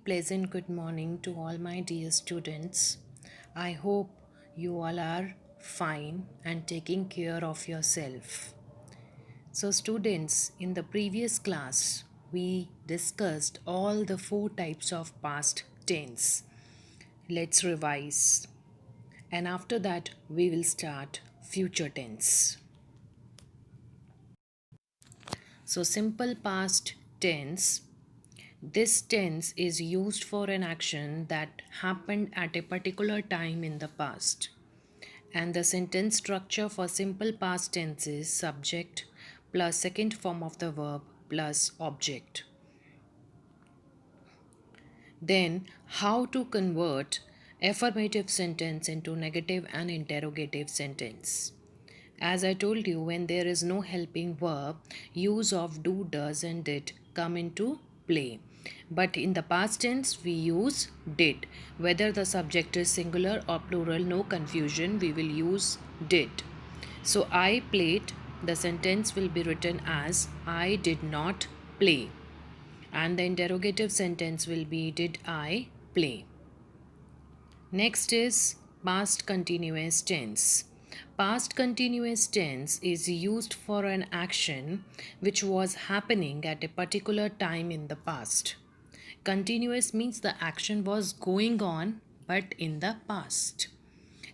pleasant good morning to all my dear students. I hope you all are fine and taking care of yourself. So, students, in the previous class, we discussed all the four types of past tense. Let's revise, and after that, we will start future tense. So, simple past tense. This tense is used for an action that happened at a particular time in the past. And the sentence structure for simple past tense is subject plus second form of the verb plus object. Then, how to convert affirmative sentence into negative and interrogative sentence. As I told you, when there is no helping verb, use of do, does, and did come into play. But in the past tense, we use did. Whether the subject is singular or plural, no confusion, we will use did. So, I played, the sentence will be written as I did not play. And the interrogative sentence will be did I play. Next is past continuous tense. Past continuous tense is used for an action which was happening at a particular time in the past. Continuous means the action was going on but in the past.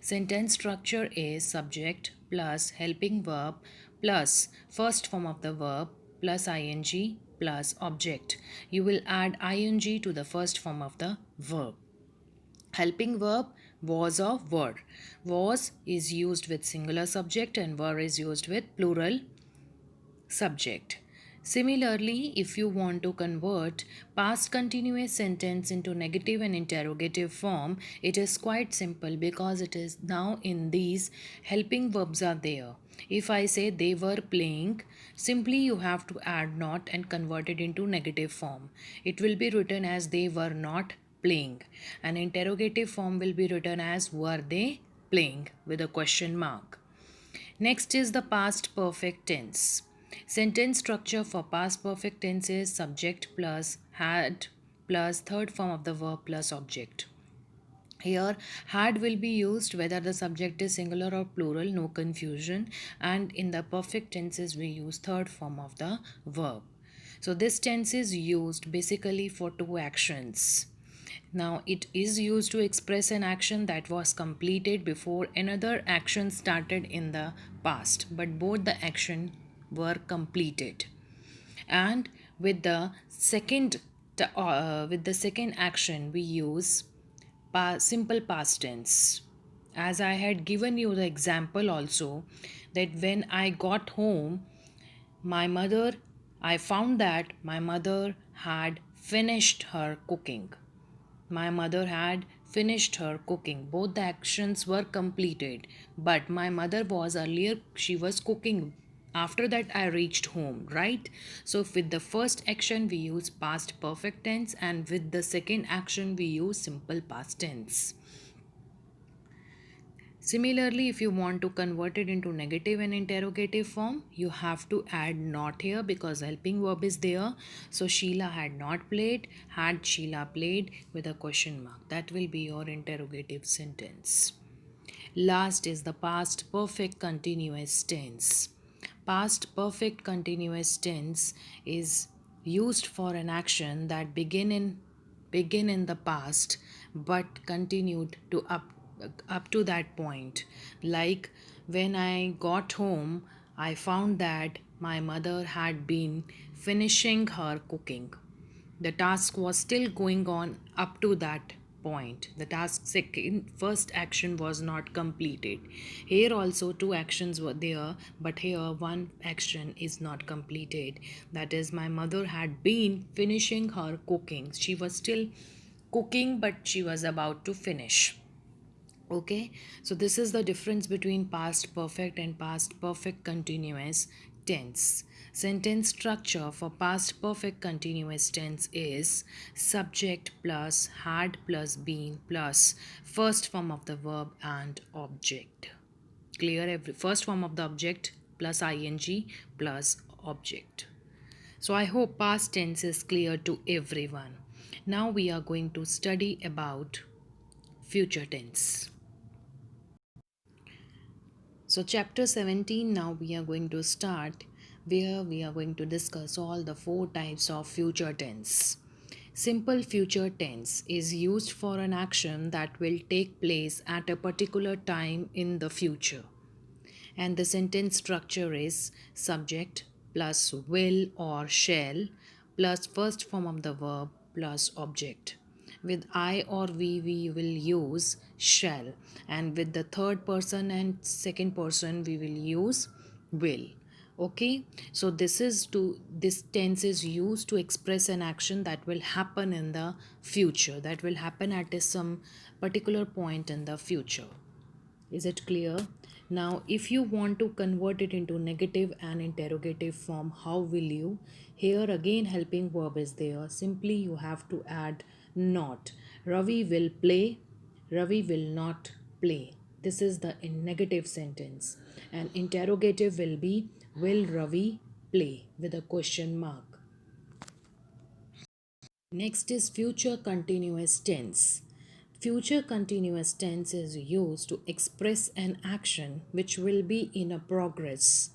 Sentence structure is subject plus helping verb plus first form of the verb plus ing plus object. You will add ing to the first form of the verb. Helping verb was or were. Was is used with singular subject and were is used with plural subject. Similarly, if you want to convert past continuous sentence into negative and interrogative form, it is quite simple because it is now in these helping verbs are there. If I say they were playing, simply you have to add not and convert it into negative form. It will be written as they were not playing. An interrogative form will be written as were they playing with a question mark. Next is the past perfect tense. Sentence structure for past perfect tense is subject plus had plus third form of the verb plus object. Here, had will be used whether the subject is singular or plural, no confusion. And in the perfect tenses, we use third form of the verb. So, this tense is used basically for two actions. Now, it is used to express an action that was completed before another action started in the past, but both the action were completed. And with the second action, we use simple past tense. As I had given you the example also, that when I got home, my mother, I found that my mother had finished her cooking. My mother had finished her cooking. Both the actions were completed, but my mother was earlier, she was cooking. After that, I reached home, right? So, with the first action, we use past perfect tense, and with the second action, we use simple past tense. Similarly, if you want to convert it into negative and interrogative form, you have to add not here because helping verb is there. So Sheila had not played, had Sheila played with a question mark. That will be your interrogative sentence. Last is the past perfect continuous tense. Past perfect continuous tense is used for an action that begin in the past but continued to up to that point. Like when I got home, I found that my mother had been finishing her cooking. The task was still going on up to that point. The first action was not completed. Here also two actions were there, but here one action is not completed. That is, my mother had been finishing her cooking. She was still cooking, but she was about to finish. Okay, so this is the difference between past perfect and past perfect continuous tense. Sentence structure for past perfect continuous tense is subject plus had plus been plus first form of the verb and object. Clear? Every first form of the object plus ing plus object. So I hope past tense is clear to everyone. Now we are going to study about future tense. So, chapter 17, now we are going to start where we are going to discuss all the four types of future tense. Simple future tense is used for an action that will take place at a particular time in the future. And the sentence structure is subject plus will or shall plus first form of the verb plus object. With I or we will use shall, and with the third person and second person we will use will. Okay, so this tense is used to express an action that will happen in the future, that will happen at some particular point in the future. Is it clear? Now, if you want to convert it into negative and interrogative form, how will you? Here again, helping verb is there. Simply, you have to add not. Ravi will play, Ravi will not play. This is the negative sentence. And interrogative will be, will Ravi play with a question mark. Next is future continuous tense. Future continuous tense is used to express an action which will be in a progress,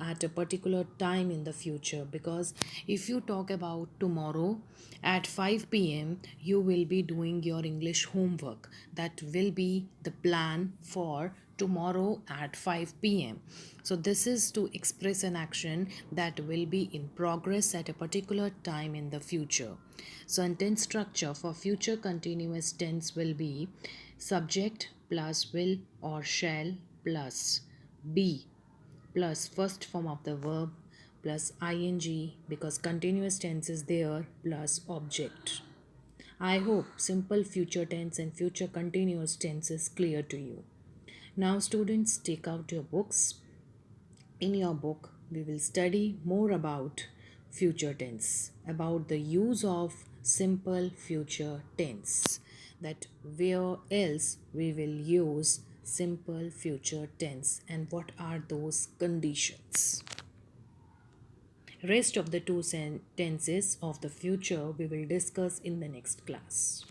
at a particular time in the future. Because if you talk about tomorrow at 5 p.m., you will be doing your English homework. That will be the plan for tomorrow at 5 p.m. So, this is to express an action that will be in progress at a particular time in the future. Sentence structure for future continuous tense will be subject plus will or shall plus be plus first form of the verb plus ing because continuous tense is there plus object. I hope simple future tense and future continuous tense is clear to you. Now, students, take out your books. In your book, we will study more about future tense, about the use of simple future tense, that where else we will use simple future tense and what are those conditions. Rest of the two tenses of the future we will discuss in the next class.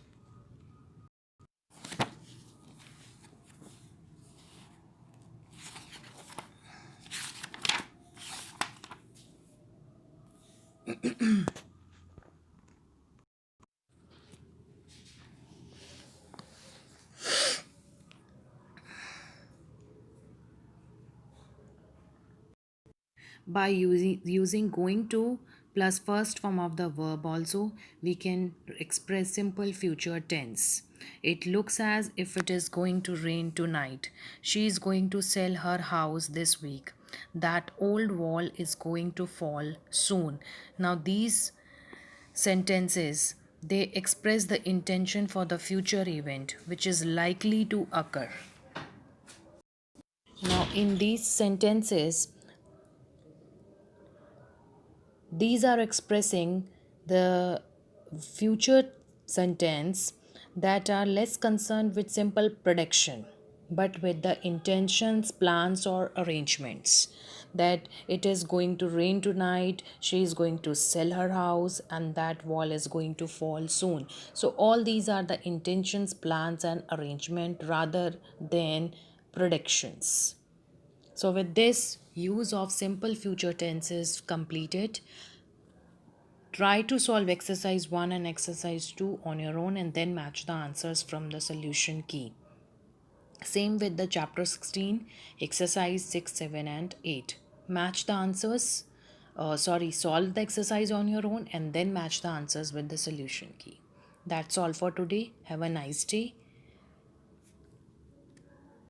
By using going to plus first form of the verb also, we can express simple future tense. It looks as if it is going to rain tonight. She is going to sell her house this week. That old wall is going to fall soon. Now these sentences, they express the intention for the future event which is likely to occur. Now in these sentences, these are expressing the future sentence that are less concerned with simple prediction but with the intentions, plans, or arrangements. That it is going to rain tonight, she is going to sell her house, and that wall is going to fall soon. So, all these are the intentions, plans, and arrangement rather than predictions. So, with this, use of simple future tense is completed. Try to solve exercise 1 and exercise 2 on your own and then match the answers from the solution key. Same with the chapter 16, exercise 6, 7, and 8. Match the answers, solve the exercise on your own and then match the answers with the solution key. That's all for today. Have a nice day.